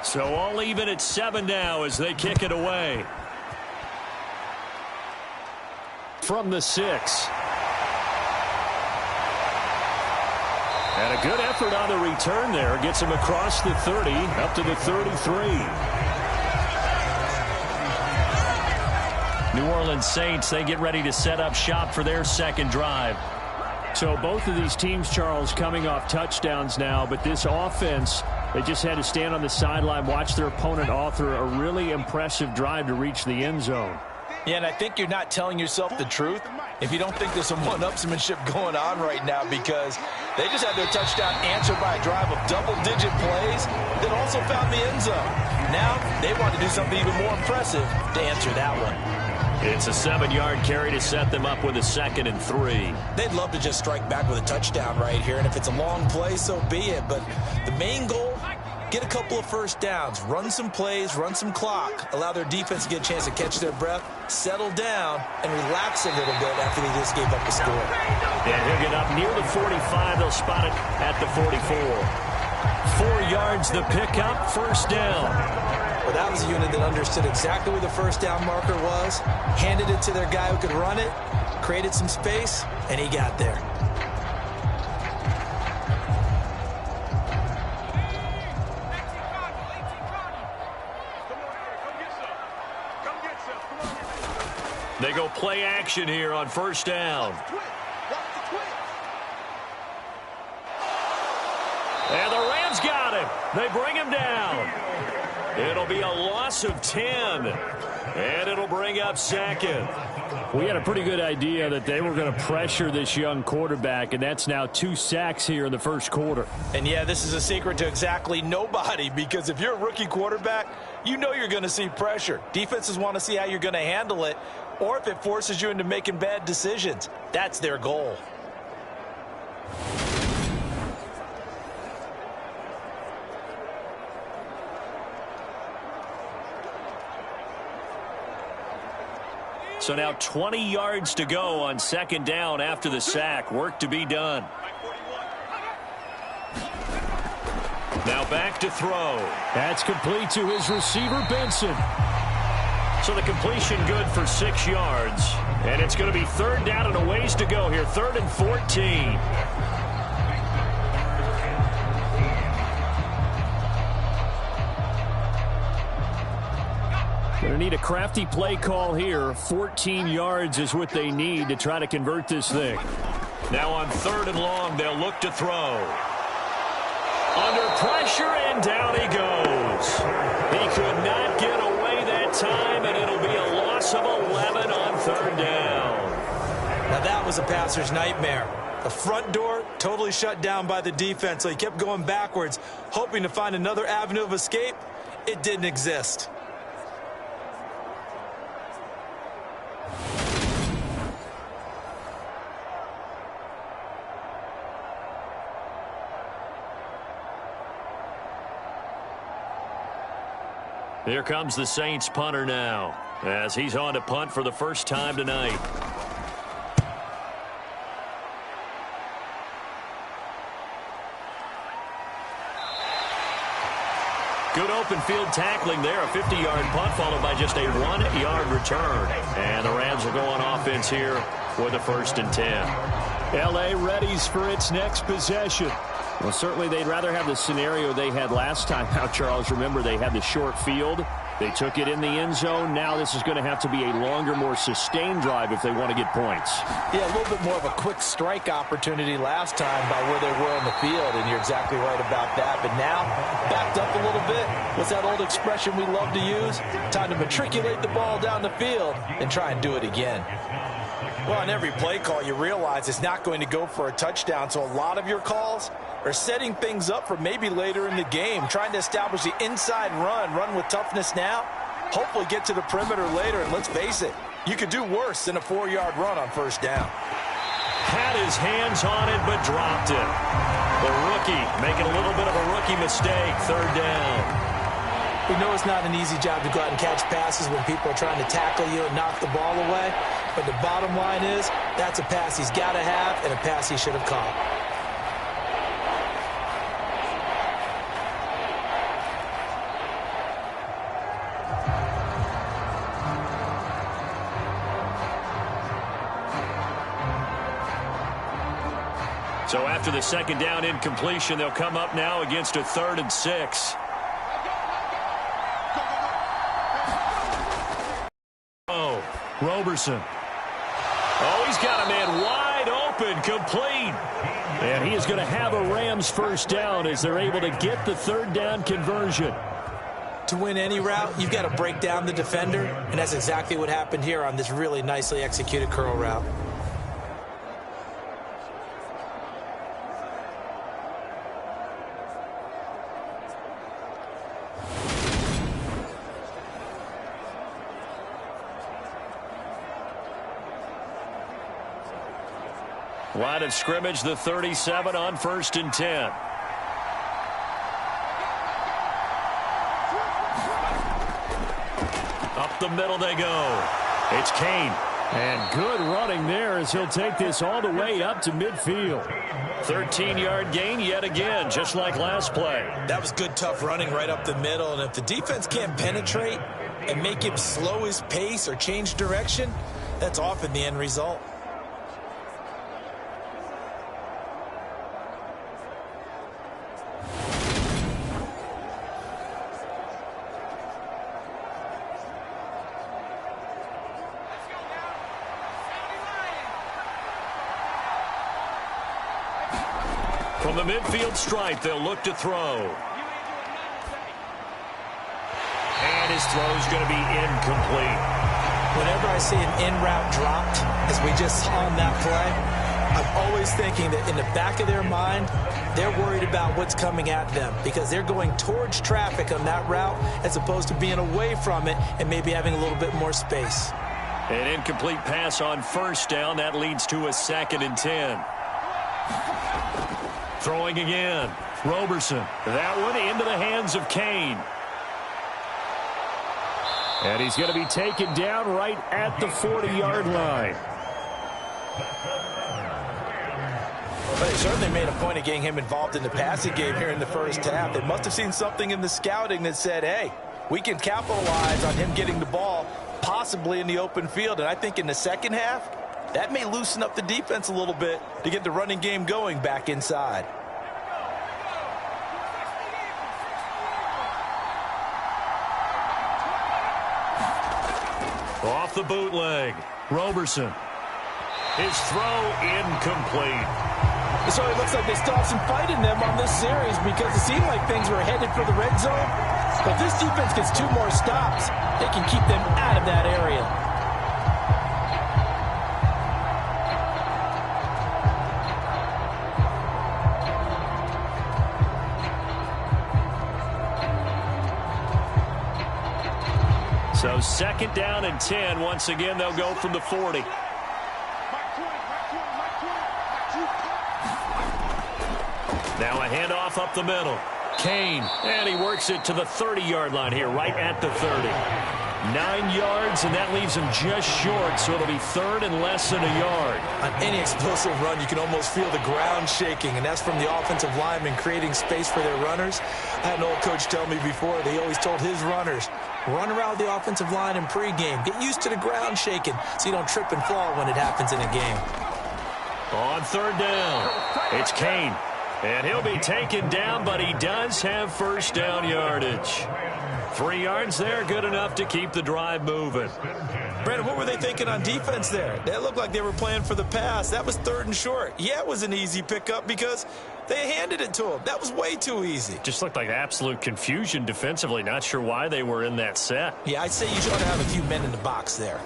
So all even at 7 now as they kick it away. From the 6. And a good effort on the return there. Gets him across the 30, up to the 33. New Orleans Saints, they get ready to set up shop for their second drive. So both of these teams, Charles, coming off touchdowns now, but this offense, they just had to stand on the sideline, watch their opponent author a really impressive drive to reach the end zone. Yeah, and I think you're not telling yourself the truth if you don't think there's some one-upsmanship going on right now, because they just had their touchdown answered by a drive of double-digit plays that also found the end zone. Now they want to do something even more impressive to answer that one. It's a 7-yard carry to set them up with a 2nd and 3. They'd love to just strike back with a touchdown right here, and if it's a long play, so be it. But the main goal, get a couple of first downs, run some plays, run some clock, allow their defense to get a chance to catch their breath, settle down, and relax a little bit after they just gave up the score. And he'll get up near the 45. They'll spot it at the 44. 4 yards the pickup, first down. Well, that was a unit that understood exactly where the first down marker was, handed it to their guy who could run it, created some space, and he got there. They go play action here on first down. And the Rams got him. They bring him down. It'll be a loss of 10. And it'll bring up 2nd. We had a pretty good idea that they were going to pressure this young quarterback, and that's now 2 sacks here in the first quarter. And, yeah, this is a secret to exactly nobody, because if you're a rookie quarterback, you know you're going to see pressure. Defenses want to see how you're going to handle it, or if it forces you into making bad decisions. That's their goal. So now 20 yards to go on 2nd down after the sack. Work to be done. Now back to throw. That's complete to his receiver, Benson. So the completion good for 6 yards. And it's going to be 3rd down and a ways to go here. 3rd and 14. Going to need a crafty play call here. 14 yards is what they need to try to convert this thing. Now on 3rd and long, they'll look to throw. Under pressure, and down he goes. He could not get away that time, and it'll be a loss of 11 on 3rd down. Now that was a passer's nightmare. The front door totally shut down by the defense, so he kept going backwards, hoping to find another avenue of escape. It didn't exist. Here comes the Saints punter now, as he's on to punt for the first time tonight. Good open field tackling there. A 50-yard punt followed by just a 1-yard return. And the Rams will go on offense here with a 1st and 10. L.A. readies for its next possession. Well, certainly they'd rather have the scenario they had last time out, Charles. Remember, they had the short field. They took it in the end zone. Now this is going to have to be a longer, more sustained drive if they want to get points. Yeah, a little bit more of a quick strike opportunity last time by where they were on the field, and you're exactly right about that. But now, backed up a little bit. What's that old expression we love to use? Time to matriculate the ball down the field and try and do it again. Well, on every play call, you realize it's not going to go for a touchdown, so a lot of your calls are setting things up for maybe later in the game, trying to establish the inside run with toughness now, hopefully get to the perimeter later, and let's face it, you could do worse than a 4-yard run on first down. Had his hands on it, but dropped it. The rookie making a little bit of a rookie mistake, 3rd down. We know it's not an easy job to go out and catch passes when people are trying to tackle you and knock the ball away, but the bottom line is that's a pass he's got to have and a pass he should have caught. So after the second down incompletion, they'll come up now against a 3rd and 6. Oh, Roberson. Oh, he's got a man wide open, complete. And he is going to have a Rams first down as they're able to get the 3rd down conversion. To win any route, you've got to break down the defender, and that's exactly what happened here on this really nicely executed curl route. Line of scrimmage, the 37 on 1st and 10. Up the middle they go. It's Kane. And good running there as he'll take this all the way up to midfield. 13-yard gain yet again, just like last play. That was good, tough running right up the middle. And if the defense can't penetrate and make him slow his pace or change direction, that's often the end result. From the midfield stripe, they'll look to throw. And his throw's going to be incomplete. Whenever I see an in-route dropped, as we just saw on that play, I'm always thinking that in the back of their mind, they're worried about what's coming at them because they're going towards traffic on that route as opposed to being away from it and maybe having a little bit more space. An incomplete pass on 1st down. That leads to a 2nd and 10. Throwing again. Roberson. That one into the hands of Kane. And he's going to be taken down right at the 40-yard line. But they certainly made a point of getting him involved in the passing game here in the first half. They must have seen something in the scouting that said, hey, we can capitalize on him getting the ball possibly in the open field. And I think in the second half, that may loosen up the defense a little bit to get the running game going back inside. Off the bootleg. Roberson. His throw incomplete. So it looks like they still have some fight in them on this series because it seemed like things were headed for the red zone. But if this defense gets 2 more stops, they can keep them out of that area. So 2nd down and 10. Once again, they'll go from the 40. Now a handoff up the middle. Kane, and he works it to the 30-yard line here, right at the 30. 9 yards, and that leaves him just short, so it'll be 3rd and less than a yard. On any explosive run, you can almost feel the ground shaking, and that's from the offensive linemen creating space for their runners. I had an old coach tell me before, they always told his runners, run around the offensive line in pregame. Get used to the ground shaking so you don't trip and fall when it happens in a game. On 3rd down, it's Kane. And he'll be taken down, but he does have 1st down yardage. 3 yards there, good enough to keep the drive moving. Brandon, what were they thinking on defense there? They looked like they were playing for the pass. That was 3rd and short. Yeah, it was an easy pickup because they handed it to him. That was way too easy. Just looked like absolute confusion defensively. Not sure why they were in that set. Yeah, I'd say you ought to have a few men in the box there.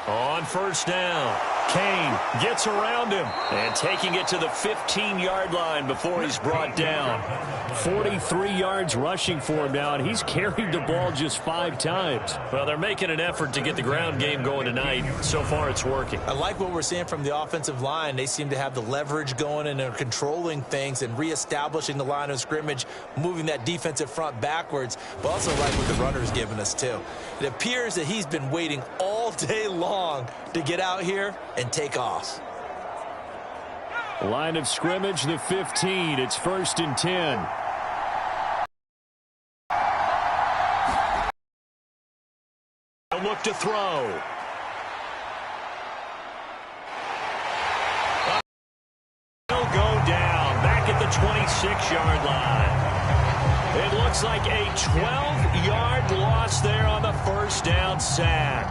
On 1st down, Kane gets around him and taking it to the 15-yard line before he's brought down. 43 yards rushing for him now, and he's carried the ball just 5 times. Well, they're making an effort to get the ground game going tonight. So far, it's working. I like what we're seeing from the offensive line. They seem to have the leverage going, and they're controlling things and reestablishing the line of scrimmage, moving that defensive front backwards, but also like what the runner's giving us, too. It appears that he's been waiting all day long to get out here and take off. Line of scrimmage, the 15. It's 1st and 10. He'll look to throw. He'll go down back at the 26-yard line. It looks like a 12-yard loss there on the first down sack.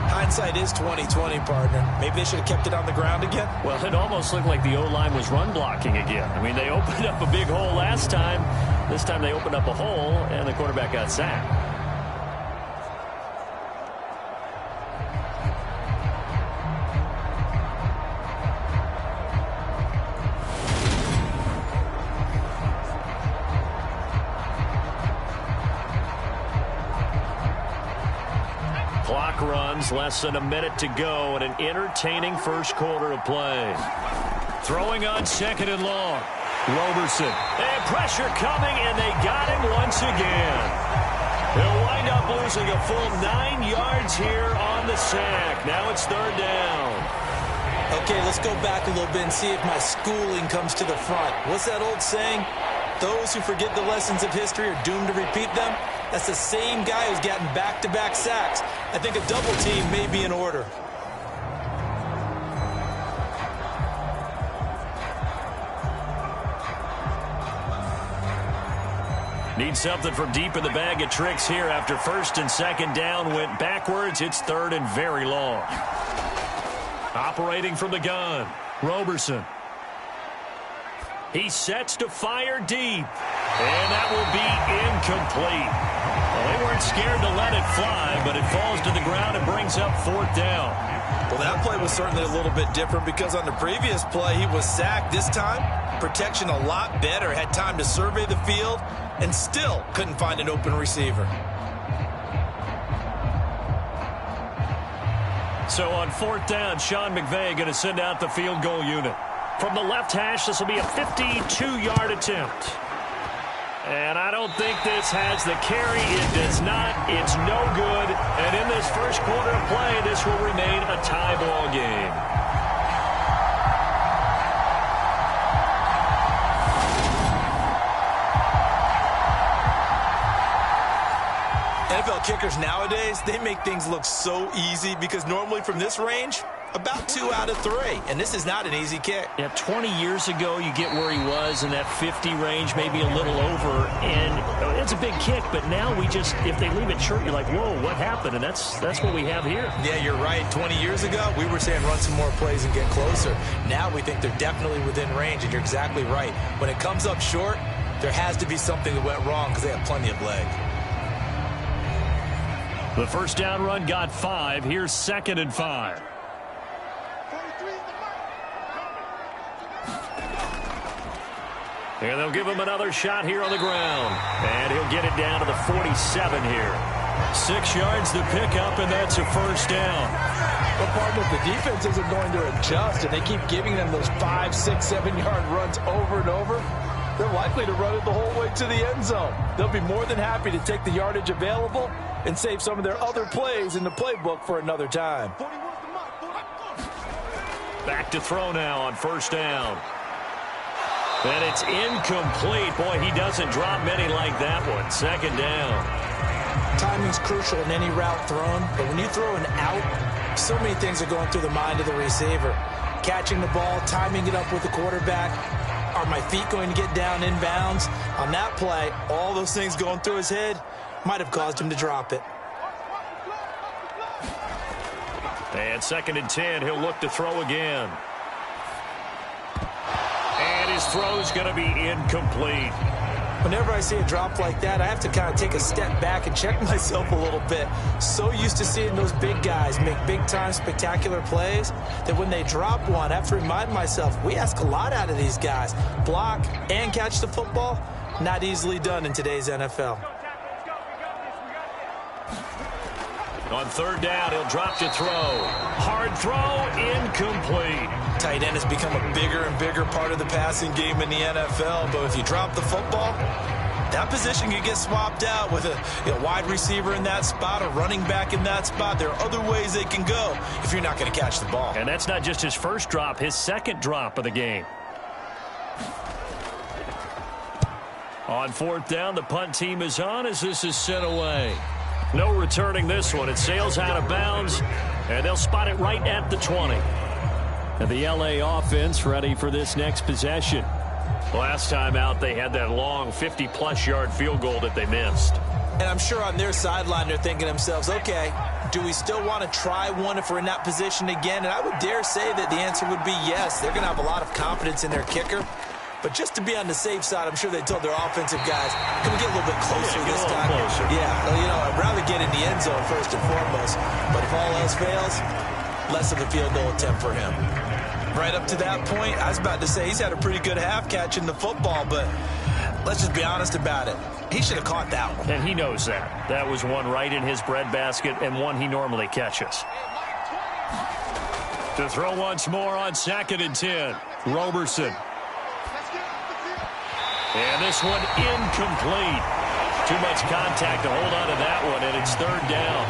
Hindsight is 20/20, partner. Maybe they should have kept it on the ground again. Well, it almost looked like the O-line was run blocking again. I mean, they opened up a big hole last time. This time they opened up a hole, and the quarterback got sacked. Clock runs, less than a minute to go, and an entertaining first quarter of play. Throwing on 2nd and long. Roberson. And pressure coming, and they got him once again. He'll wind up losing a full 9 yards here on the sack. Now it's 3rd down. Okay, let's go back a little bit and see if my schooling comes to the front. What's that old saying? Those who forget the lessons of history are doomed to repeat them. That's the same guy who's gotten back-to-back sacks. I think a double team may be in order. Need something from deep in the bag of tricks here after 1st and 2nd down went backwards. It's 3rd and very long. Operating from the gun, Roberson. He sets to fire deep. And that will be incomplete. Well, they weren't scared to let it fly, but it falls to the ground and brings up 4th down. Well, that play was certainly a little bit different because on the previous play, he was sacked. This time, protection a lot better. Had time to survey the field and still couldn't find an open receiver. So on 4th down, Sean McVay going to send out the field goal unit. From the left hash, this will be a 52-yard attempt. And I don't think this has the carry. It does not. It's no good. And in this first quarter of play, this will remain a tie ball game. NFL kickers nowadays, they make things look so easy because normally from this range, about 2 out of 3. And this is not an easy kick. Yeah, 20 years ago, you get where he was in that 50 range, maybe a little over. And it's a big kick, but now we just, if they leave it short, you're like, whoa, what happened? And that's what we have here. Yeah, you're right. 20 years ago, we were saying run some more plays and get closer. Now we think they're definitely within range, and you're exactly right. When it comes up short, there has to be something that went wrong because they have plenty of leg. The first down run got 5. Here's 2nd and 5. And they'll give him another shot here on the ground. And he'll get it down to the 47 here. 6 yards to pick up, and that's a first down. But partner, the defense isn't going to adjust, and they keep giving them those 5, 6, 7-yard runs over and over. They're likely to run it the whole way to the end zone. They'll be more than happy to take the yardage available and save some of their other plays in the playbook for another time. Back to throw now on first down. And it's incomplete. Boy, he doesn't drop many like that one. 2nd down. Timing's crucial in any route thrown, but when you throw an out, so many things are going through the mind of the receiver. Catching the ball, timing it up with the quarterback. Are my feet going to get down inbounds? On that play, all those things going through his head might have caused him to drop it. And 2nd and 10, he'll look to throw again. And his throw's going to be incomplete. Whenever I see a drop like that, I have to kind of take a step back and check myself a little bit. So used to seeing those big guys make big-time spectacular plays that when they drop one, I have to remind myself, we ask a lot out of these guys. Block and catch the football, not easily done in today's NFL. On 3rd down, he'll drop to throw. Hard throw, incomplete. Tight end has become a bigger and bigger part of the passing game in the NFL, but if you drop the football, that position can get swapped out with a wide receiver in that spot, a running back in that spot. There are other ways they can go if you're not going to catch the ball. And that's not just his first drop, his second drop of the game. On fourth down, the punt team is on as this is sent away. No returning this one. It sails out of bounds, and they'll spot it right at the 20. And the LA offense ready for this next possession. Last time out, they had that long 50-plus yard field goal that they missed. And I'm sure on their sideline they're thinking to themselves, okay, do we still want to try one if we're in that position again? And I would dare say that the answer would be yes. They're going to have a lot of confidence in their kicker. But just to be on the safe side, I'm sure they told their offensive guys, can we get a little bit closer this time? Closer. Yeah, I'd rather get in the end zone first and foremost. But if all else fails, less of a field goal attempt for him. Right up to that point, I was about to say he's had a pretty good half catching the football, but let's just be honest about it. He should have caught that one. And he knows that. That was one right in his breadbasket and one he normally catches. To throw once more on 2nd and 10. Roberson. And this one incomplete. Too much contact to hold on to that one, and it's 3rd down.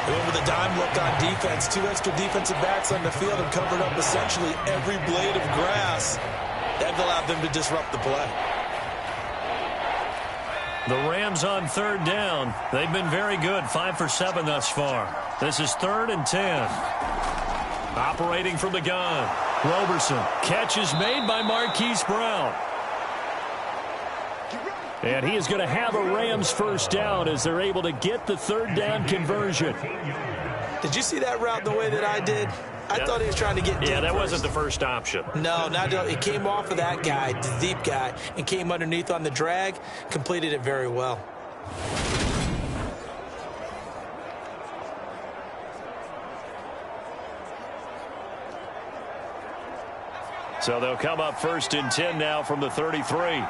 They went with a dime look on defense. 2 extra defensive backs on the field and covered up essentially every blade of grass. That allowed them to disrupt the play. The Rams on 3rd down. They've been very good, 5 for 7 thus far. This is 3rd and 10. Operating from the gun. Roberson. Catch is made by Marquise Brown. And he is going to have a Rams first down as they're able to get the 3rd down conversion. Did you see that route the way that I did? I thought he was trying to get deep. Yeah, that first. wasn't the first option. No, it came off of that guy, the deep guy, and came underneath on the drag, completed it very well. So they'll come up 1st and 10 now from the 33.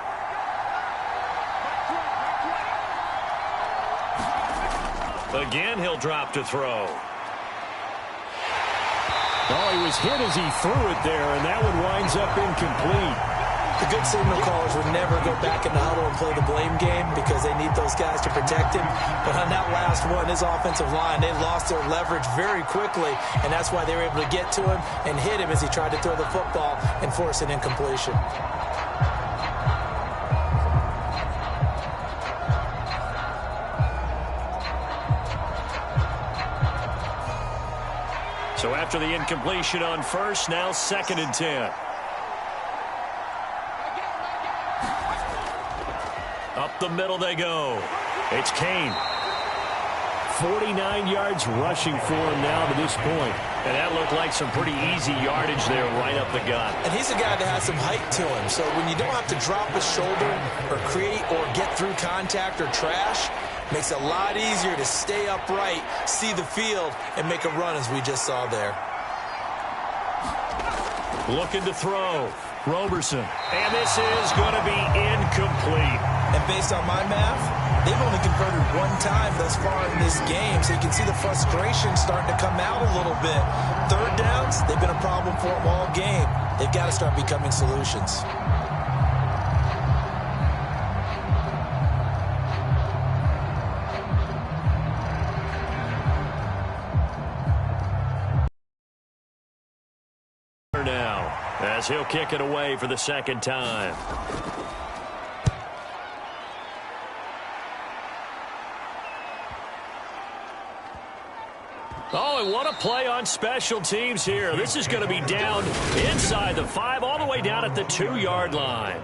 Again, he'll drop to throw. Oh, he was hit as he threw it there, and that one winds up incomplete. The good signal callers would never go back in the huddle and play the blame game because they need those guys to protect him. But on that last one, his offensive line, they lost their leverage very quickly, and that's why they were able to get to him and hit him as he tried to throw the football and force an incompletion. So after the incompletion on first, now 2nd and 10. Up the middle they go. It's Kane. 49 yards rushing for him now to this point. And that looked like some pretty easy yardage there right up the gut. And he's a guy that has some height to him. So when you don't have to drop a shoulder or create or get through contact or trash, makes it a lot easier to stay upright, see the field, and make a run as we just saw there. Looking to throw. Roberson. And this is going to be incomplete. And based on my math, they've only converted one time thus far in this game, so you can see the frustration starting to come out a little bit. 3rd downs, they've been a problem for them all game. They've got to start becoming solutions. Now, as he'll kick it away for the 2nd time. Oh, and what a play on special teams here. This is going to be down inside the 5, all the way down at the 2-yard line.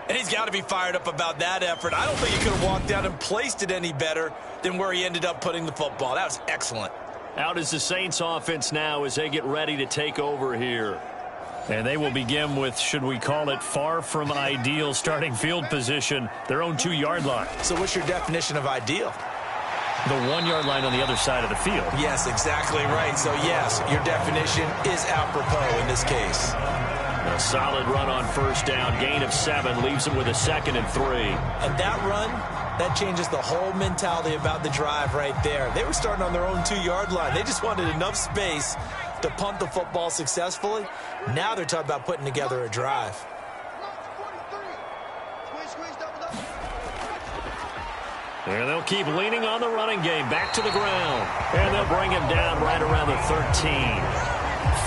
And he's got to be fired up about that effort. I don't think he could have walked out and placed it any better than where he ended up putting the football. That was excellent. Out is the Saints offense now as they get ready to take over here. And they will begin with, should we call it, far from ideal starting field position, their own 2-yard line. So what's your definition of ideal? The 1-yard line on the other side of the field. Yes, exactly right. So, yes, your definition is apropos in this case. A solid run on first down. Gain of 7 leaves him with a 2nd and 3. And that run, that changes the whole mentality about the drive right there. They were starting on their own 2-yard line. They just wanted enough space to punt the football successfully. Now they're talking about putting together a drive. And they'll keep leaning on the running game. Back to the ground. And they'll bring him down right around the 13.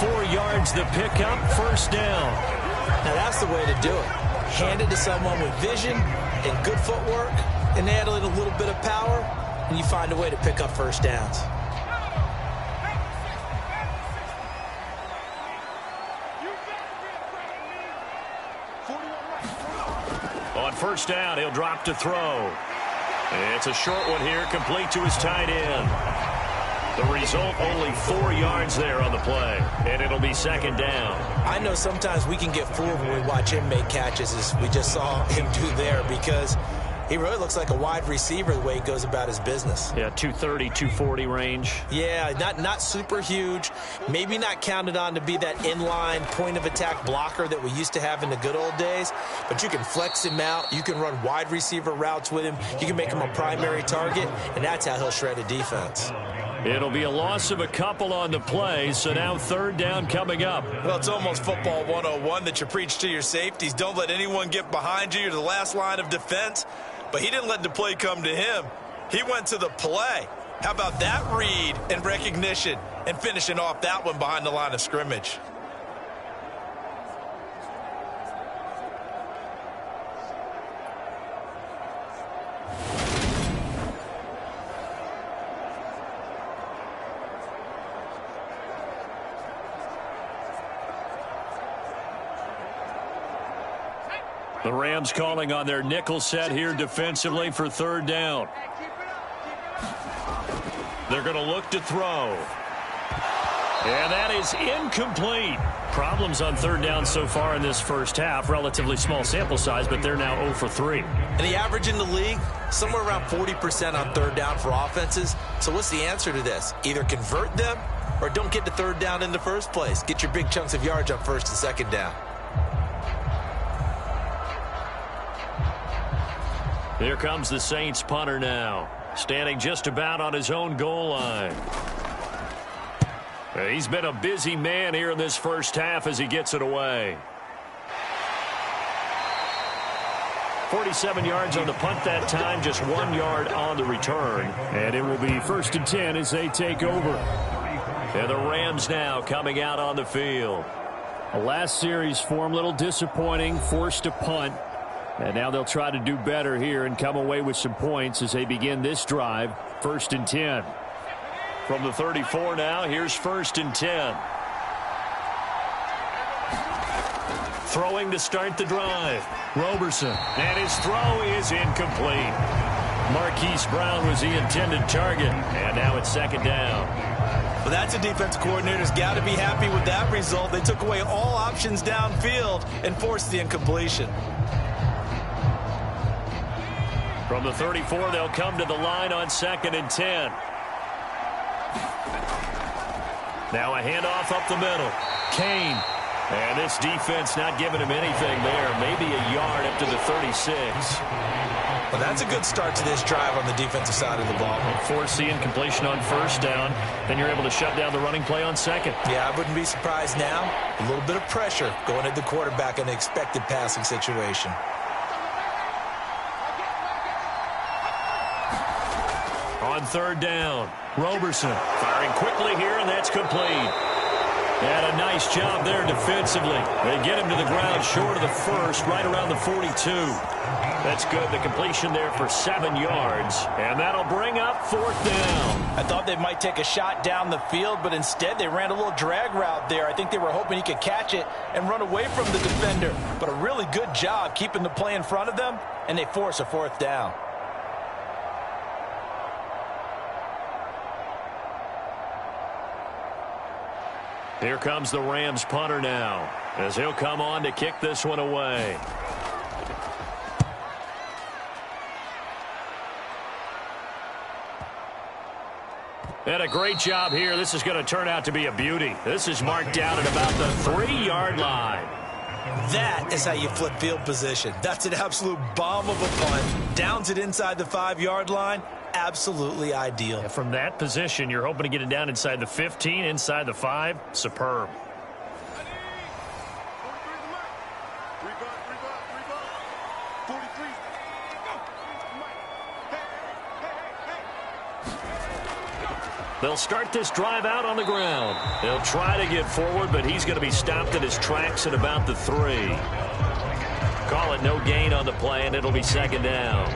4 yards the pickup, first down. Now that's the way to do it. Hand it to someone with vision and good footwork, and add a little bit of power, and you find a way to pick up first downs. On first down, he'll drop to throw. It's a short one here, complete to his tight end. The result, only 4 yards there on the play, and it'll be second down. I know sometimes we can get fooled when we watch him make catches, as we just saw him do there, because he really looks like a wide receiver the way he goes about his business. Yeah, 230, 240 range. Yeah, not super huge. Maybe not counted on to be that inline point-of-attack blocker that we used to have in the good old days, but you can flex him out. You can run wide receiver routes with him. You can make him a primary target, and that's how he'll shred a defense. It'll be a loss of a couple on the play, so now third down coming up. Well, it's almost football 101 that you preach to your safeties. Don't let anyone get behind you. You're the last line of defense. But he didn't let the play come to him. He went to the play. How about that read and recognition and finishing off that one behind the line of scrimmage? The Rams calling on their nickel set here defensively for third down. They're going to look to throw. And that is incomplete. Problems on third down so far in this first half. Relatively small sample size, but they're now 0 for 3. And the average in the league, somewhere around 40% on third down for offenses. So what's the answer to this? Either convert them or don't get to third down in the first place. Get your big chunks of yards on first and second down. Here comes the Saints punter now, standing just about on his own goal line. He's been a busy man here in this first half as he gets it away. 47 yards on the punt that time, just 1 yard on the return. And it will be first and 10 as they take over. And the Rams now coming out on the field. A last series form, a little disappointing, forced to punt. And now they'll try to do better here and come away with some points as they begin this drive. First and 10. From the 34 now, here's first and 10. Throwing to start the drive. Roberson. And his throw is incomplete. Marquise Brown was the intended target. And now it's second down. Well, that's a defense coordinator's got to be happy with that result. They took away all options downfield and forced the incompletion. From the 34, they'll come to the line on second and 10. Now a handoff up the middle. Kane. And this defense not giving him anything there. Maybe a yard up to the 36. Well, that's a good start to this drive on the defensive side of the ball. Force the incompletion on first down. Then you're able to shut down the running play on second. Yeah, I wouldn't be surprised now. A little bit of pressure going at the quarterback in an expected passing situation. On third down, Roberson firing quickly here, and that's complete. And a nice job there defensively. They get him to the ground short of the first, right around the 42. That's good. The completion there for 7 yards, and that'll bring up fourth down. I thought they might take a shot down the field, but instead they ran a little drag route there. I think they were hoping he could catch it and run away from the defender. But a really good job keeping the play in front of them, and they force a fourth down. Here comes the Rams punter now, as he'll come on to kick this one away. And a great job here. This is going to turn out to be a beauty. This is marked down at about the 3-yard line. That is how you flip field position. That's an absolute bomb of a punt. Downs it inside the 5-yard line. Absolutely ideal. From that position, you're hoping to get it down inside the 15, inside the 5. Superb. They'll start this drive out on the ground. They'll try to get forward, but he's going to be stopped in his tracks at about the 3. Call it no gain on the play, and it'll be second down.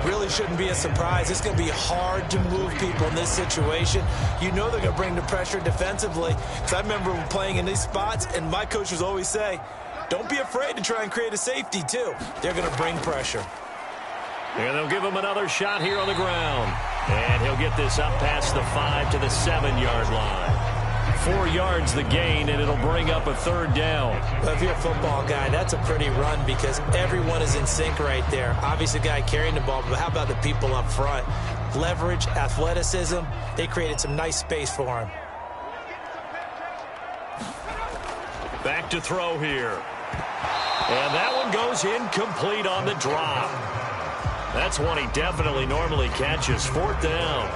Really shouldn't be a surprise. It's going to be hard to move people in this situation. You know they're going to bring the pressure defensively. Because I remember playing in these spots, and my coaches always say, don't be afraid to try and create a safety, too. They're going to bring pressure. And they'll give him another shot here on the ground. And he'll get this up past the 5 to the 7-yard line. 4 yards the gain, and it'll bring up a third down. Well, if you're a football guy, that's a pretty run because everyone is in sync right there. Obviously, the guy carrying the ball, but how about the people up front? Leverage, athleticism, they created some nice space for him. Back to throw here. And that one goes incomplete on the drop. That's one he definitely normally catches. 4th down.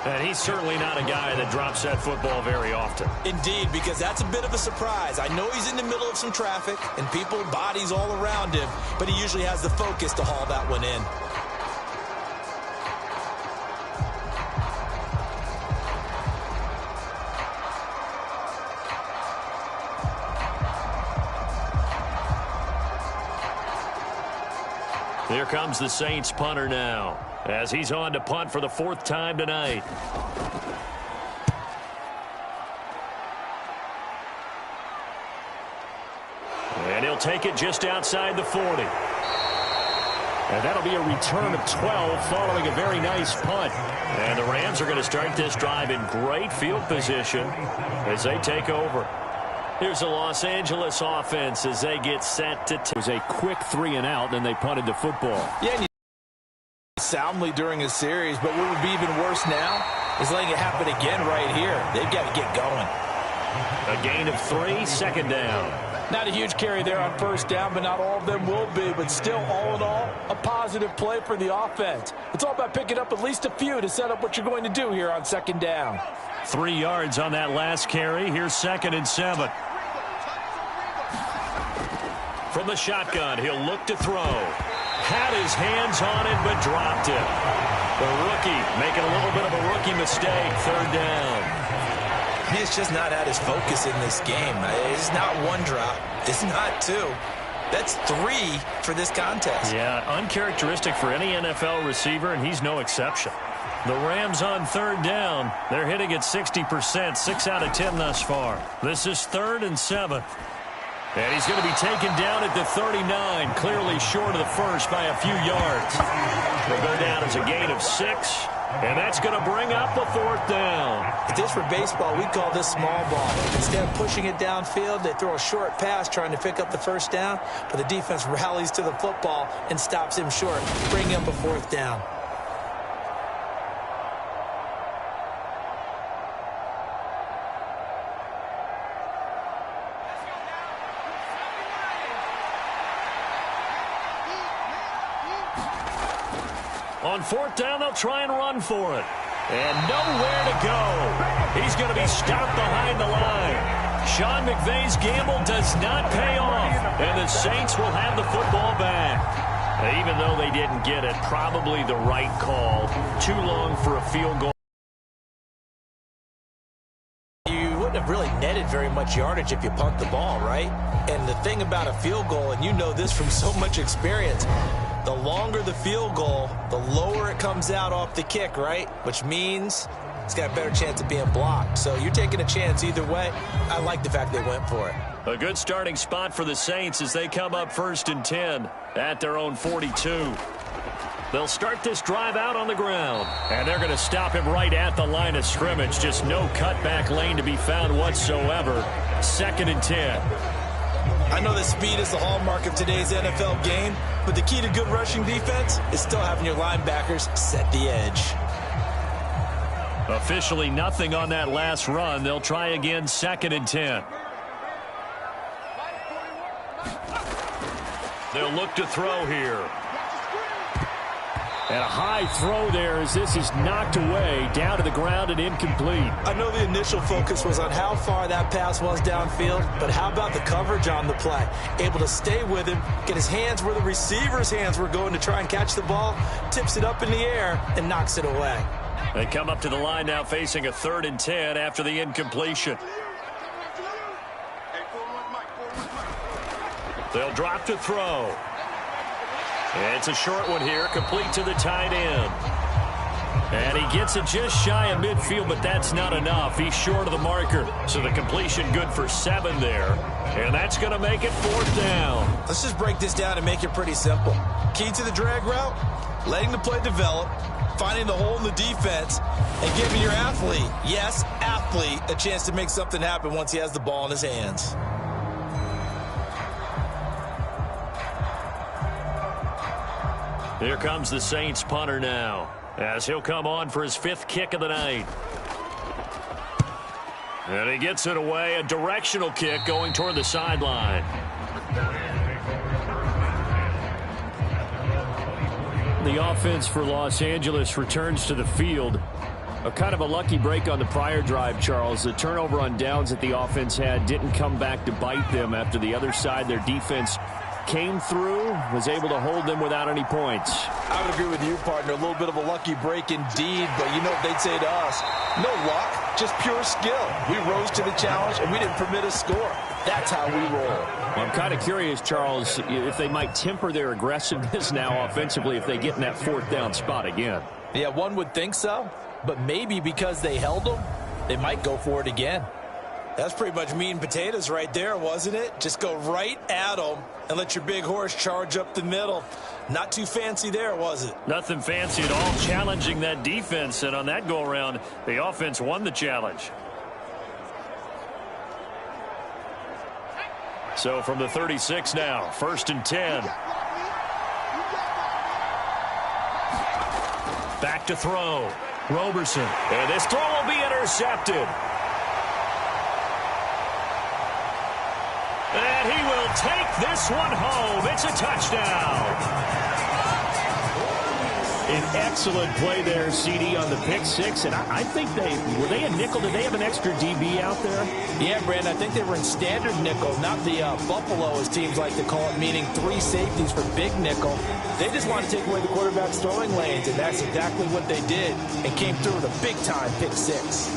And he's certainly not a guy that drops that football very often. Indeed, because that's a bit of a surprise. I know he's in the middle of some traffic and people, bodies all around him, but he usually has the focus to haul that one in. Here comes the Saints punter now, as he's on to punt for the 4th time tonight. And he'll take it just outside the 40. And that'll be a return of 12 following a very nice punt. And the Rams are going to start this drive in great field position as they take over. Here's the Los Angeles offense as they get set to It was a quick 3-and-out, then they punted the football. Yeah, and you soundly during a series, but what would be even worse now is letting it happen again right here. They've got to get going. A gain of 3, second down. Not a huge carry there on first down, but not all of them will be. But still, all in all, a positive play for the offense. It's all about picking up at least a few to set up what you're going to do here on second down. 3 yards on that last carry. Here's 2nd and 7. From the shotgun, he'll look to throw. Had his hands on it, but dropped it. The rookie making a little bit of a rookie mistake. 3rd down. He's just not at his focus in this game. It's not 1 drop. It's not 2. That's 3 for this contest. Yeah, uncharacteristic for any NFL receiver, and he's no exception. The Rams on 3rd down. They're hitting at 60%, 6 out of 10 thus far. This is 3rd and 7. And he's going to be taken down at the 39, clearly short of the first by a few yards. Will go down as a gain of 6, and that's going to bring up the 4th down. If this were baseball, we'd call this small ball. Instead of pushing it downfield, they throw a short pass trying to pick up the first down, but the defense rallies to the football and stops him short, bringing up a 4th down. On 4th down, they'll try and run for it. And nowhere to go. He's going to be stopped behind the line. Sean McVay's gamble does not pay off. And the Saints will have the football back. Even though they didn't get it, probably the right call. Too long for a field goal. You wouldn't have really netted very much yardage if you punt the ball, right? And the thing about a field goal, and you know this from so much experience, the longer the field goal, the lower it comes out off the kick, right? Which means it's got a better chance of being blocked. So you're taking a chance either way. I like the fact they went for it. A good starting spot for the Saints as they come up 1st and 10 at their own 42. They'll start this drive out on the ground. And they're going to stop him right at the line of scrimmage. Just no cutback lane to be found whatsoever. 2nd and 10. I know that speed is the hallmark of today's NFL game, but the key to good rushing defense is still having your linebackers set the edge. Officially nothing on that last run. They'll try again 2nd and 10. They'll look to throw here. And a high throw there as this is knocked away, down to the ground and incomplete. I know the initial focus was on how far that pass was downfield, but how about the coverage on the play? Able to stay with him, get his hands where the receiver's hands were going to try and catch the ball, tips it up in the air, and knocks it away. They come up to the line now facing a 3rd and 10 after the incompletion. They'll drop to throw. It's a short one here, complete to the tight end. And he gets it just shy of midfield, but that's not enough. He's short of the marker. So the completion good for 7 there. And that's going to make it 4th down. Let's just break this down and make it pretty simple. Key to the drag route, letting the play develop, finding the hole in the defense, and giving your athlete, yes, athlete, a chance to make something happen once he has the ball in his hands. Here comes the Saints punter now, as he'll come on for his 5th kick of the night. And he gets it away, a directional kick going toward the sideline. The offense for Los Angeles returns to the field. A kind of a lucky break on the prior drive, Charles. The turnover on downs that the offense had didn't come back to bite them after the other side. Their defense came through, was able to hold them without any points. I would agree with you, partner. A little bit of a lucky break indeed, but you know what they'd say to us? No luck, just pure skill. We rose to the challenge, and we didn't permit a score. That's how we roll. Well, I'm kind of curious, Charles, if they might temper their aggressiveness now offensively if they get in that 4th down spot again. Yeah, one would think so, but maybe because they held them, they might go for it again. That's pretty much meat and potatoes right there, wasn't it? Just go right at them and let your big horse charge up the middle. Not too fancy there, was it? Nothing fancy at all, challenging that defense. And on that go-around, the offense won the challenge. So from the 36 now, 1st and 10. Back to throw. Roberson. And this throw will be intercepted. And he will take this one home. It's a touchdown. An excellent play there, CD, on the pick 6. And I think were they a nickel? Did they have an extra DB out there? Yeah, Brandon, I think they were in standard nickel, not the Buffalo, as teams like to call it, meaning 3 safeties for big nickel. They just want to take away the quarterback's throwing lanes, and that's exactly what they did, and came through with a big-time pick 6.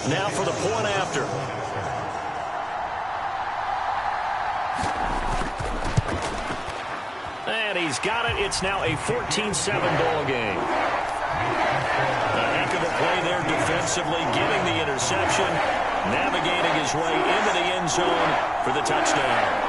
Now for the point after. And he's got it. It's now a 14-7 ball game. A heck of a play there defensively, getting the interception, navigating his way into the end zone for the touchdown.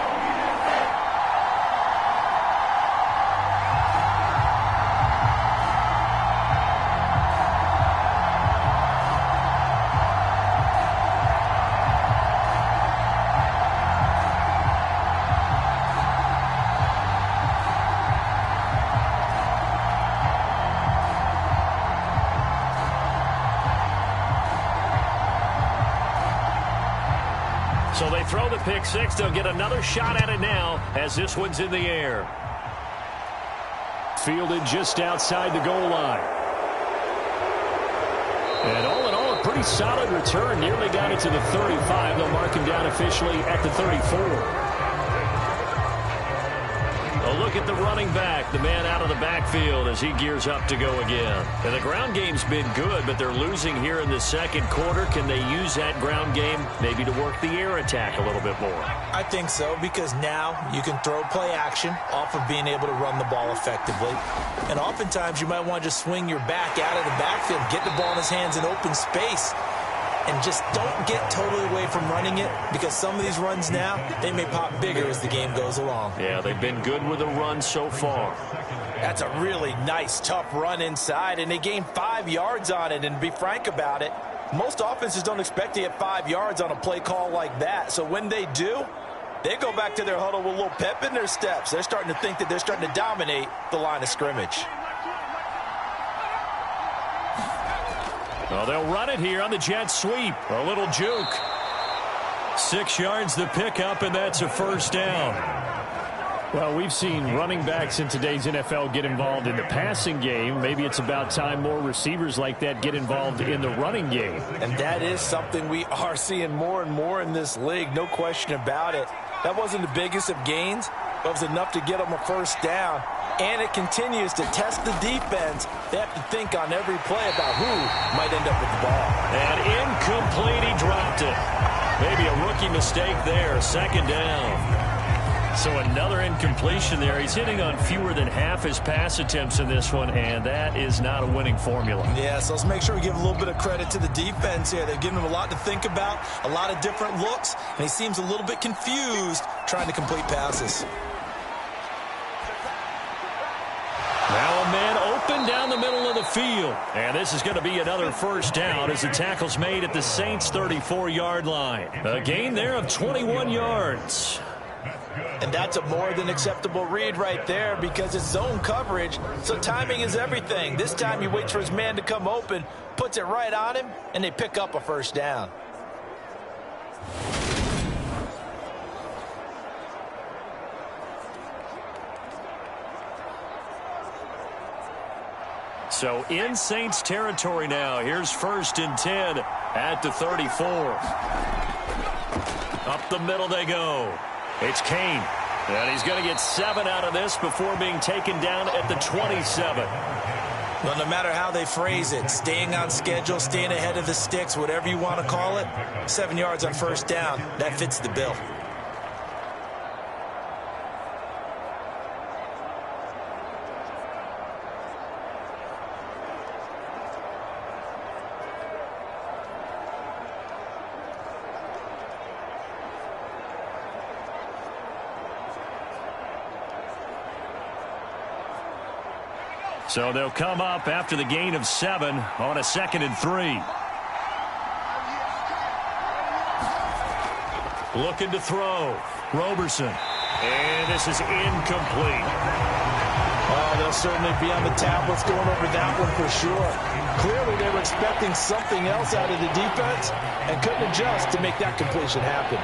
So they throw the pick 6. They'll get another shot at it now as this one's in the air. Fielded just outside the goal line. And all in all, a pretty solid return. Nearly got it to the 35. They'll mark him down officially at the 34. A look at the running back, the man out of the backfield as he gears up to go again. And the ground game's been good, but they're losing here in the second quarter. Can they use that ground game maybe to work the air attack a little bit more? I think so, because now you can throw play action off of being able to run the ball effectively. And oftentimes you might want to just swing your back out of the backfield, get the ball in his hands in open space, and just don't get totally away from running it, because some of these runs now, they may pop bigger as the game goes along. Yeah, they've been good with the run so far. That's a really nice, tough run inside, and they gained 5 yards on it. And to be frank about it, most offenses don't expect to get 5 yards on a play call like that. So when they do, they go back to their huddle with a little pep in their steps. They're starting to think that they're starting to dominate the line of scrimmage. Well, they'll run it here on the jet sweep. A little juke. 6 yards the pickup, and that's a first down. Well, we've seen running backs in today's NFL get involved in the passing game. Maybe it's about time more receivers like that get involved in the running game. And that is something we are seeing more and more in this league, no question about it. That wasn't the biggest of gains, but it was enough to get them a first down. And it continues to test the defense. They have to think on every play about who might end up with the ball. And incomplete, he dropped it. Maybe a rookie mistake there, second down. So another incompletion there. He's hitting on fewer than half his pass attempts in this one, and that is not a winning formula. Yeah, so let's make sure we give a little bit of credit to the defense here. They've given him a lot to think about, a lot of different looks, and he seems a little bit confused trying to complete passes. Now a man open down the middle of the field. And this is going to be another first down as the tackle's made at the Saints' 34-yard line. A gain there of 21 yards. And that's a more than acceptable read right there because it's zone coverage, so timing is everything. This time he waits for his man to come open, puts it right on him, and they pick up a first down. So in Saints territory now. Here's 1st and 10 at the 34. Up the middle they go. It's Kane. And he's going to get 7 out of this before being taken down at the 27. Well, no matter how they phrase it, staying on schedule, staying ahead of the sticks, whatever you want to call it, 7 yards on first down, that fits the bill. So they'll come up after the gain of 7 on a 2nd and 3. Looking to throw. Roberson. And this is incomplete. Oh, they'll certainly be on the tablets going over that one for sure. Clearly they were expecting something else out of the defense and couldn't adjust to make that completion happen.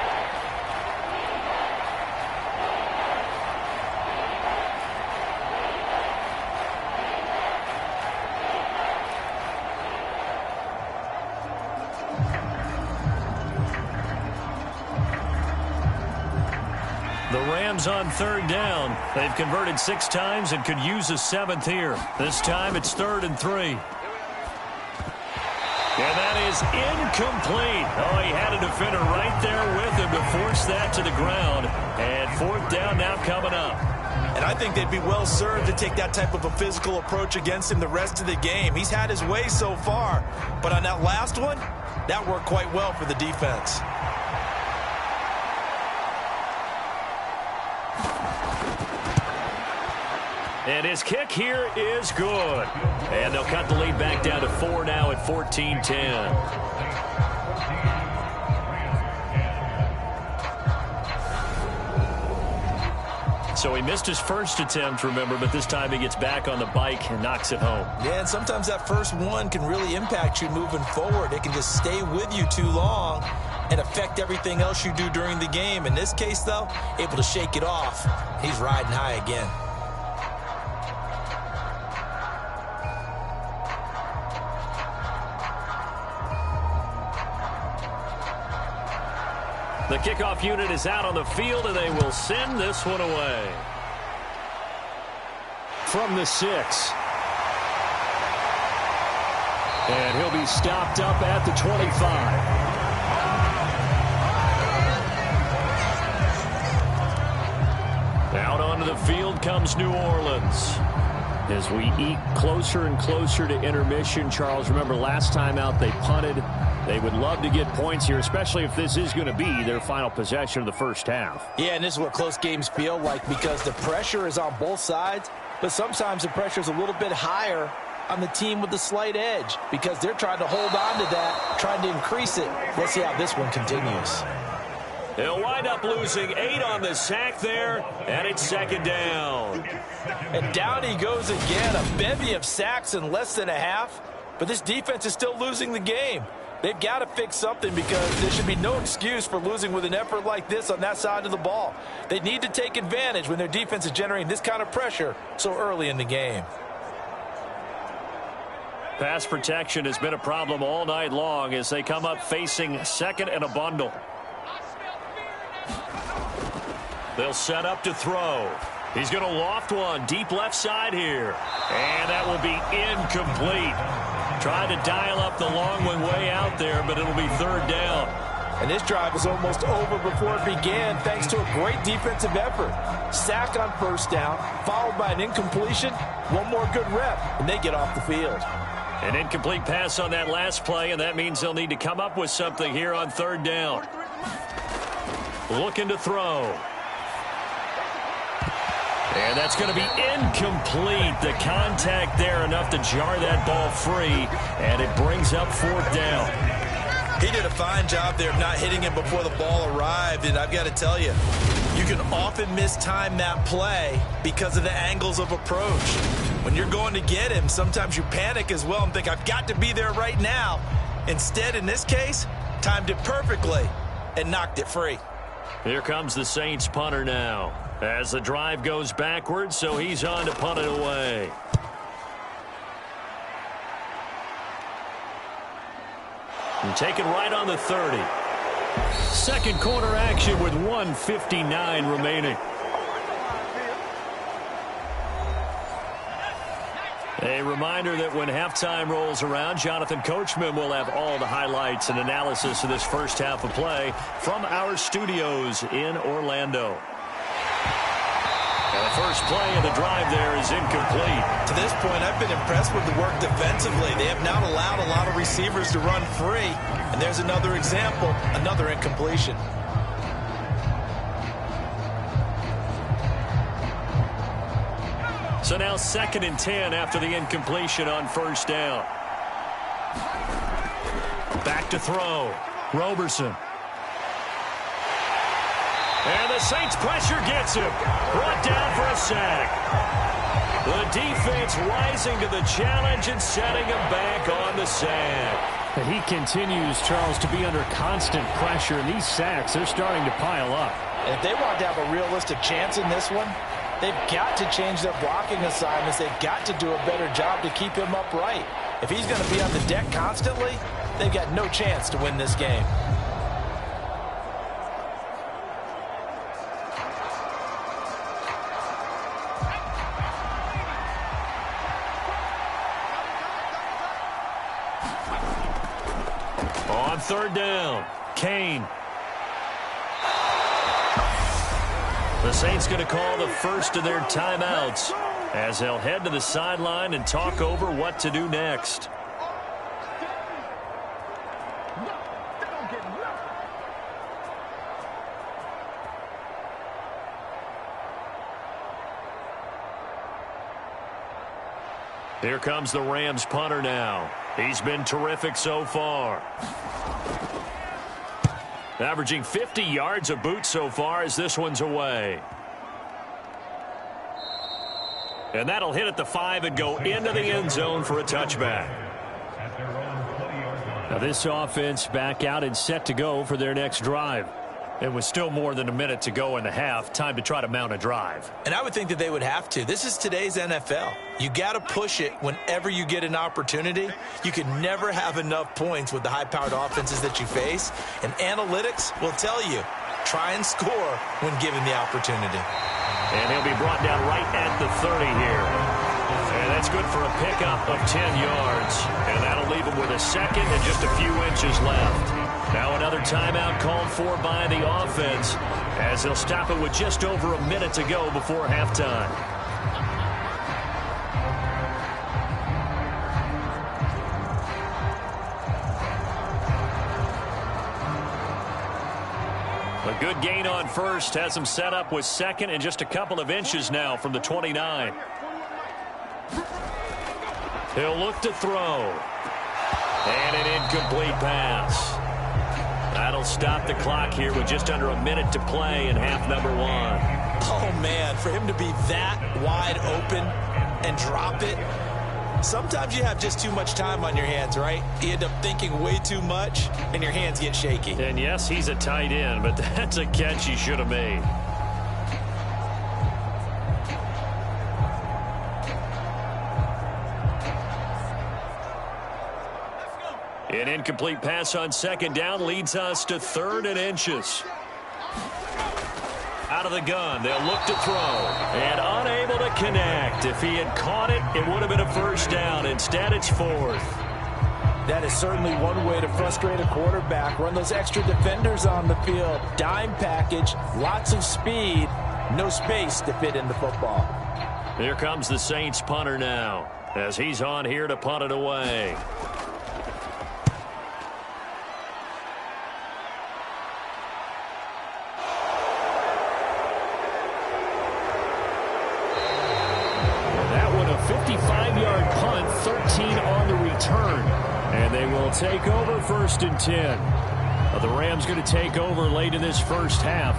The Rams on 3rd down. They've converted 6 times and could use a 7th here. This time it's 3rd and 3. And that is incomplete. Oh, he had a defender right there with him to force that to the ground. And 4th down now coming up. And I think they'd be well served to take that type of a physical approach against him the rest of the game. He's had his way so far. But on that last one, that worked quite well for the defense. And his kick here is good. And they'll cut the lead back down to 4 now at 14-10. So he missed his first attempt, remember, but this time he gets back on the bike and knocks it home. Yeah, and sometimes that first one can really impact you moving forward. It can just stay with you too long and affect everything else you do during the game. In this case, though, able to shake it off. He's riding high again. The kickoff unit is out on the field, and they will send this one away. From the 6. And he'll be stopped up at the 25. Out onto the field comes New Orleans. As we eke closer and closer to intermission, Charles, remember last time out they punted. They would love to get points here, especially if this is going to be their final possession of the first half. Yeah, and this is what close games feel like because the pressure is on both sides, but sometimes the pressure is a little bit higher on the team with the slight edge because they're trying to hold on to that, trying to increase it. Let's see how this one continues. They'll wind up losing 8 on the sack there, and it's 2nd down. And down he goes again, a bevy of sacks in less than a half, but this defense is still losing the game. They've got to fix something because there should be no excuse for losing with an effort like this on that side of the ball. They need to take advantage when their defense is generating this kind of pressure so early in the game. Pass protection has been a problem all night long as they come up facing second and a bundle. They'll set up to throw. He's going to loft one deep left side here. And that will be incomplete. Trying to dial up the long one way out there, but it'll be third down. And this drive was almost over before it began thanks to a great defensive effort. Sack on first down, followed by an incompletion. One more good rep, and they get off the field. An incomplete pass on that last play, and that means they'll need to come up with something here on third down. Looking to throw. And that's going to be incomplete. The contact there enough to jar that ball free, and it brings up fourth down. He did a fine job there of not hitting him before the ball arrived, and I've got to tell you, you can often mistime that play because of the angles of approach. When you're going to get him, sometimes you panic as well and think, I've got to be there right now. Instead, in this case, timed it perfectly and knocked it free. Here comes the Saints punter now as the drive goes backwards, so he's on to punt it away. And taken right on the 30. Second quarter action with 1:59 remaining. A reminder that when halftime rolls around, Jonathan Coachman will have all the highlights and analysis of this first half of play from our studios in Orlando. And the first play of the drive there is incomplete. To this point, I've been impressed with the work defensively. They have not allowed a lot of receivers to run free. And there's another example, another incompletion. So now 2nd and 10 after the incompletion on first down. Back to throw. Roberson. And the Saints pressure gets him. Brought down for a sack. The defense rising to the challenge and setting him back on the sack. And he continues, Charles, to be under constant pressure. And these sacks, they're starting to pile up. And if they want to have a realistic chance in this one, they've got to change their blocking assignments. They've got to do a better job to keep him upright. If he's going to be on the deck constantly, they've got no chance to win this game. On third down, Kane. The Saints going to call the first of their timeouts as they'll head to the sideline and talk over what to do next. Here comes the Rams punter now. He's been terrific so far. Averaging 50 yards a boot so far as this one's away. And that'll hit at the 5 and go into the end zone for a touchback. Now this offense back out and set to go for their next drive. It was still more than a minute to go in the half. Time to try to mount a drive. And I would think that they would have to. This is today's NFL. You got to push it whenever you get an opportunity. You can never have enough points with the high-powered offenses that you face. And analytics will tell you, try and score when given the opportunity. And he'll be brought down right at the 30 here. And that's good for a pickup of 10 yards. And that'll leave him with a second and just a few inches left. Now another timeout called for by the offense as they'll stop it with just over a minute to go before halftime. A good gain on first has him set up with second and just a couple of inches now from the 29. He'll look to throw. And an incomplete pass. That'll stop the clock here with just under a minute to play in half number 1. Oh, man, for him to be that wide open and drop it, Sometimes you have just too much time on your hands, right? You end up thinking way too much, and your hands get shaky. And yes, he's a tight end, but that's a catch he should have made. An incomplete pass on second down leads us to 3rd and inches. Out of the gun, they'll look to throw. And unable to connect. If he had caught it, it would have been a first down. Instead, it's 4th. That is certainly one way to frustrate a quarterback. Run those extra defenders on the field. Dime package, lots of speed, no space to fit in the football. Here comes the Saints punter now, as he's on here to punt it away. That one, a 55-yard punt, 13 on the return. And they will take over 1st and 10. The Rams going to take over late in this first half.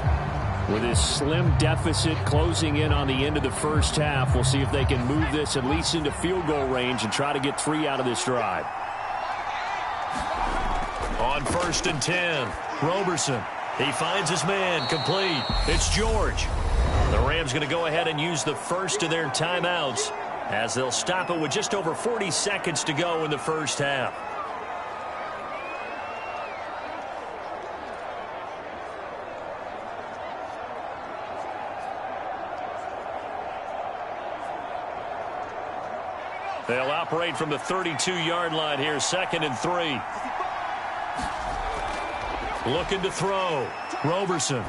With his slim deficit closing in on the end of the first half, we'll see if they can move this at least into field goal range and try to get 3 out of this drive. On 1st and 10, Roberson. He finds his man, complete. It's George. The Rams going to go ahead and use the first of their timeouts as they'll stop it with just over 40 seconds to go in the first half. They'll operate from the 32-yard line here, 2nd and 3. Looking to throw. Roberson.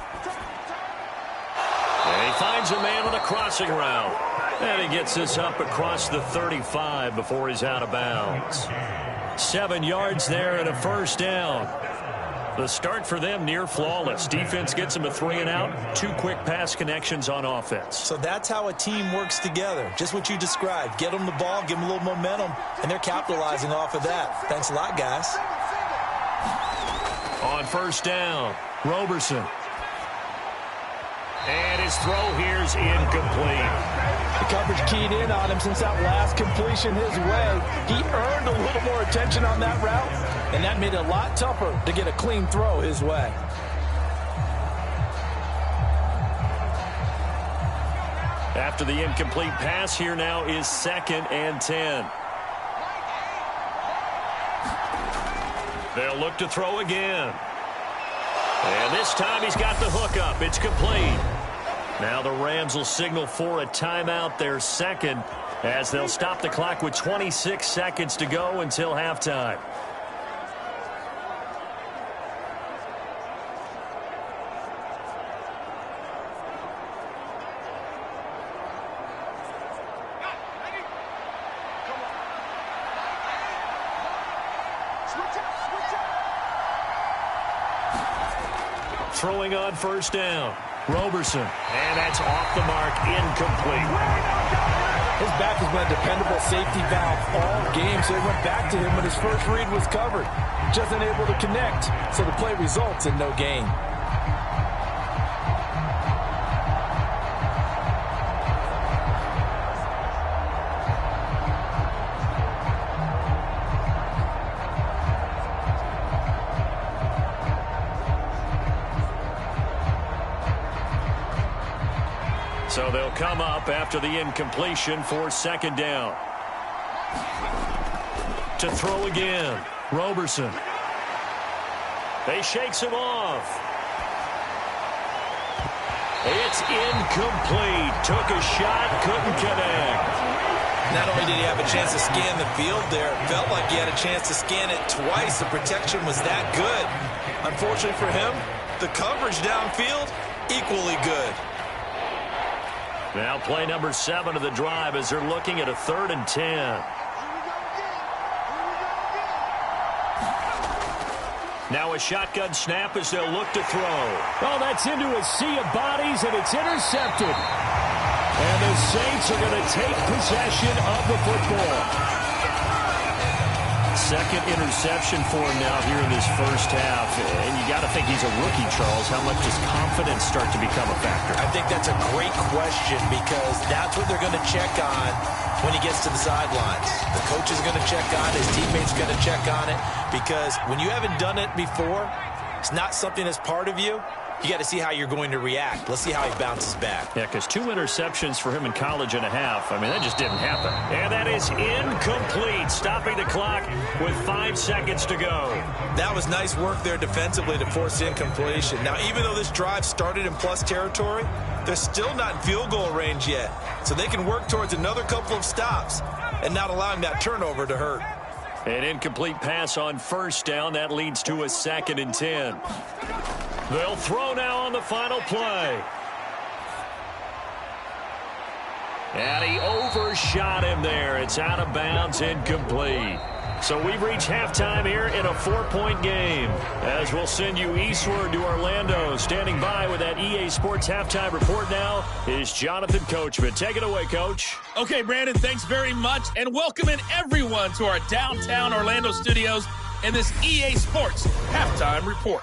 And he finds a man on a crossing route. And he gets this up across the 35 before he's out of bounds. 7 yards there and a first down. The start for them near flawless. Defense gets them a 3 and out. 2 quick pass connections on offense. So that's how a team works together. Just what you described. Get them the ball, give them a little momentum, and they're capitalizing off of that. Thanks a lot, guys. On first down, Roberson. And his throw here's incomplete. The coverage keyed in on him since that last completion his way. He earned a little more attention on that route, and that made it a lot tougher to get a clean throw his way. After the incomplete pass, here now is 2nd and 10. They'll look to throw again. And this time he's got the hook up. It's complete. Now the Rams will signal for a timeout, their 2nd, as they'll stop the clock with 26 seconds to go until halftime. Throwing on first down, Roberson. And that's off the mark, incomplete. His back has been a dependable safety valve all game, so he went back to him when his first read was covered. Just unable to connect, so the play results in no gain. So they'll come up after the incompletion for 2nd down. To throw again, Roberson. They shakes him off. It's incomplete. Took a shot, couldn't connect. Not only did he have a chance to scan the field there, it felt like he had a chance to scan it twice. The protection was that good. Unfortunately for him, the coverage downfield, equally good. Now play number 7 of the drive as they're looking at a 3rd and 10. Now a shotgun snap as they'll look to throw. Oh, that's into a sea of bodies, and it's intercepted. And the Saints are going to take possession of the football. Second interception for him now here in this first half. And you got to think he's a rookie, Charles. How much does confidence start to become a factor? I think that's a great question because that's what they're going to check on when he gets to the sidelines. The coach is going to check on it. His teammates are going to check on it because when you haven't done it before, it's not something that's part of you. You got to see how you're going to react. Let's see how he bounces back. Yeah, because 2 interceptions for him in college and a half. I mean, that just didn't happen. And that is incomplete, stopping the clock with 5 seconds to go. That was nice work there defensively to force incompletion. Now, even though this drive started in plus territory, they're still not in field goal range yet. So they can work towards another couple of stops and not allowing that turnover to hurt. An incomplete pass on first down. That leads to a 2nd and 10. They'll throw now on the final play. And he overshot him there. It's out of bounds, incomplete. So we've reached halftime here in a 4-point game. As we'll send you eastward to Orlando. Standing by with that EA Sports halftime report now is Jonathan Coachman. Take it away, Coach. Okay, Brandon, thanks very much. And welcoming everyone to our downtown Orlando studios in this EA Sports halftime report.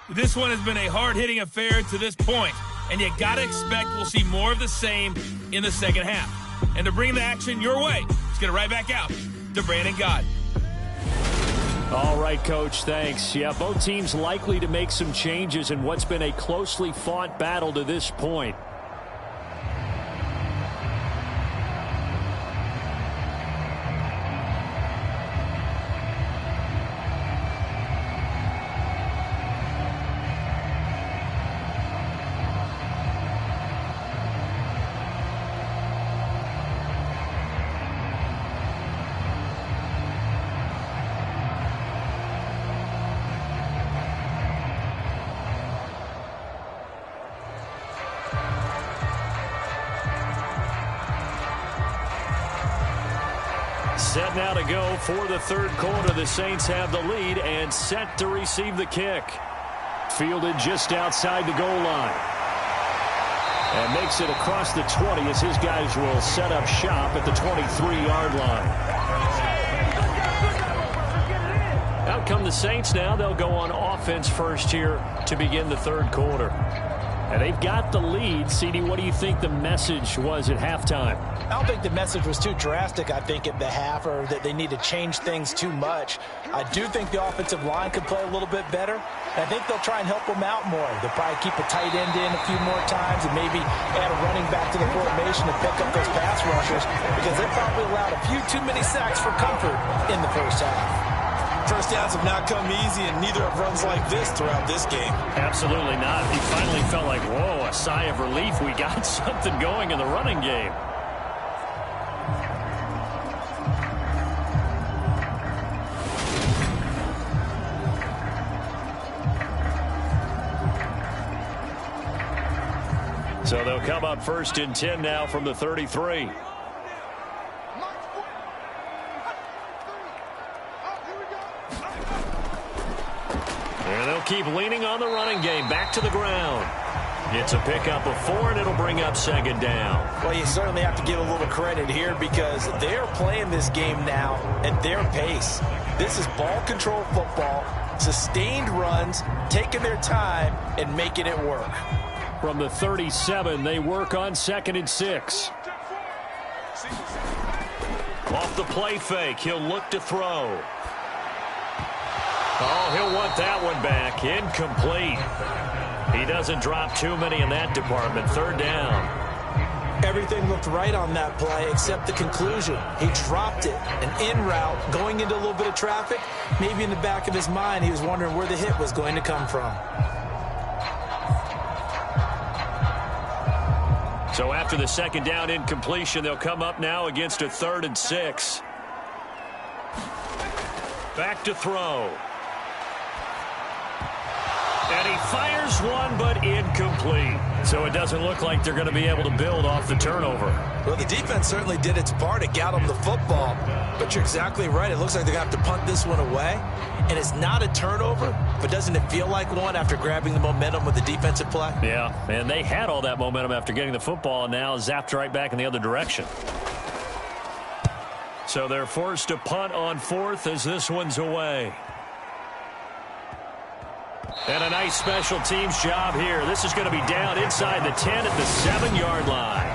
This one has been a hard-hitting affair to this point, and you got to expect we'll see more of the same in the second half. And to bring the action your way, let's get it right back out to Brandon Gaudin. All right, Coach, thanks. Yeah, both teams likely to make some changes in what's been a closely fought battle to this point. Set now to go for the third quarter. The Saints have the lead and set to receive the kick. Fielded just outside the goal line. And makes it across the 20 as his guys will set up shop at the 23-yard line. Out come the Saints now. They'll go on offense first here to begin the third quarter. And they've got the lead. CD, what do you think the message was at halftime? I don't think the message was too drastic, I think, at the half, or that they need to change things too much. I do think the offensive line could play a little bit better. I think they'll try and help them out more. They'll probably keep a tight end in a few more times and maybe add a running back to the formation to pick up those pass rushers because they probably allowed a few too many sacks for comfort in the first half. First downs have not come easy, and neither have runs like this throughout this game. Absolutely not. He finally felt like, whoa, a sigh of relief. We got something going in the running game. So they'll come up 1st and 10 now from the 33. And they'll keep leaning on the running game. Back to the ground. It's a pickup of 4, and it'll bring up 2nd down. Well, you certainly have to give a little credit here because they're playing this game now at their pace. This is ball control football, sustained runs, taking their time, and making it work. From the 37, they work on 2nd and 6. Off the play fake, he'll look to throw. Oh, he'll want that one back. Incomplete. He doesn't drop too many in that department. 3rd down. Everything looked right on that play except the conclusion. He dropped it, an in route, going into a little bit of traffic. Maybe in the back of his mind, he was wondering where the hit was going to come from. So after the 2nd down incompletion, they'll come up now against a 3rd and 6. Back to throw. And he fires one, but incomplete. So it doesn't look like they're going to be able to build off the turnover. Well, the defense certainly did its part. It got them the football. But you're exactly right. It looks like they're going to have to punt this one away. And it's not a turnover, but doesn't it feel like one after grabbing the momentum with the defensive play? Yeah, and they had all that momentum after getting the football, and now zapped right back in the other direction. So they're forced to punt on 4th as this one's away. And a nice special teams job here. This is going to be down inside the 10 at the 7-yard line.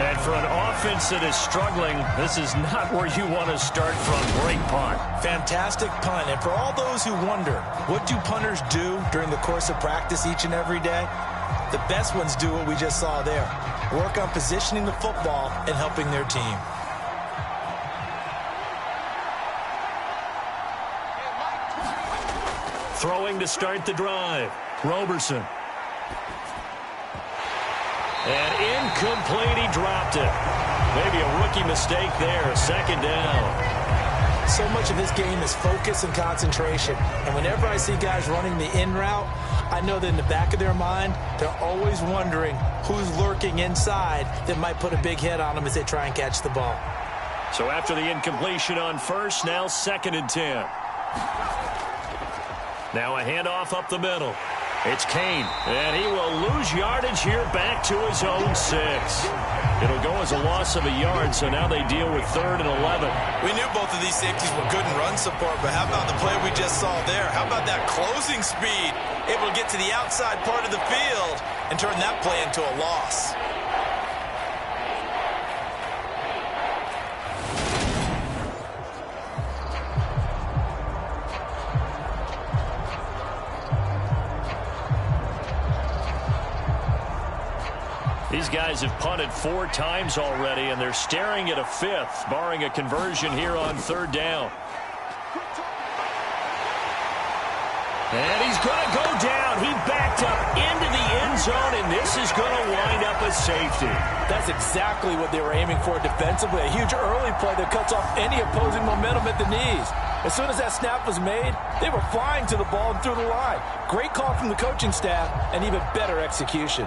And for an offense that is struggling, this is not where you want to start from. Great punt. Fantastic punt. And for all those who wonder, what do punters do during the course of practice each and every day? The best ones do what we just saw there. Work on positioning the football and helping their team. Throwing to start the drive. Roberson. And incomplete, he dropped it. Maybe a rookie mistake there, 2nd down. So much of his game is focus and concentration. And whenever I see guys running the in route, I know that in the back of their mind, they're always wondering who's lurking inside that might put a big hit on them as they try and catch the ball. So after the incompletion on 1st, now 2nd and 10. Now a handoff up the middle. It's Kane, and he will lose yardage here back to his own 6. It'll go as a loss of a yard, so now they deal with 3rd and 11. We knew both of these safeties were good in run support, but how about the play we just saw there? How about that closing speed? Able to get to the outside part of the field and turn that play into a loss. These guys have punted 4 times already, and they're staring at a 5th, barring a conversion here on 3rd down. And he's going to go down. He backed up into the end zone, and this is going to wind up a safety. That's exactly what they were aiming for defensively. A huge early play that cuts off any opposing momentum at the knees. As soon as that snap was made, they were flying to the ball and through the line. Great call from the coaching staff, and even better execution.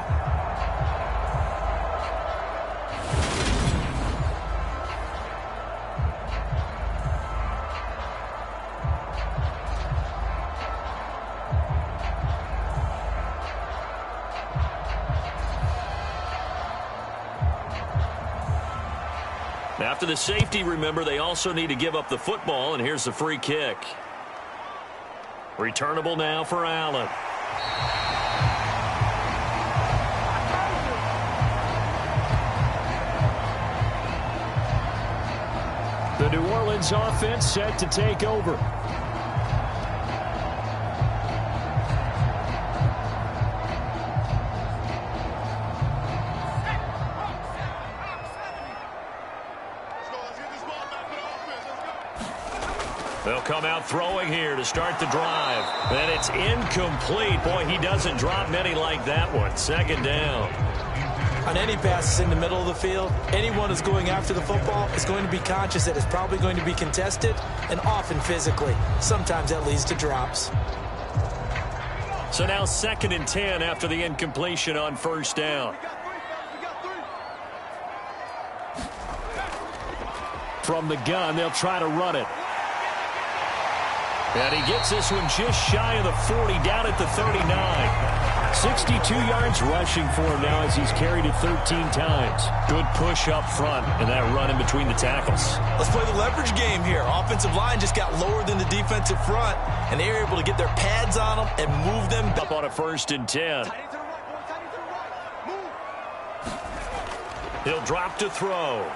After the safety, remember, they also need to give up the football, and here's the free kick. Returnable now for Allen. The New Orleans offense set to take over. They'll come out throwing here to start the drive. And it's incomplete. Boy, he doesn't drop many like that one. 2nd down. On any passes in the middle of the field, anyone who's going after the football is going to be conscious that it's probably going to be contested, and often physically. Sometimes that leads to drops. So now 2nd and 10 after the incompletion on 1st down. From the gun, they'll try to run it. And he gets this one just shy of the 40, down at the 39. 62 yards rushing for him now as he's carried it 13 times. Good push up front and that run in between the tackles. Let's play the leverage game here. Offensive line just got lower than the defensive front, and they were able to get their pads on them and move them up on a 1st and 10. He'll drop to throw.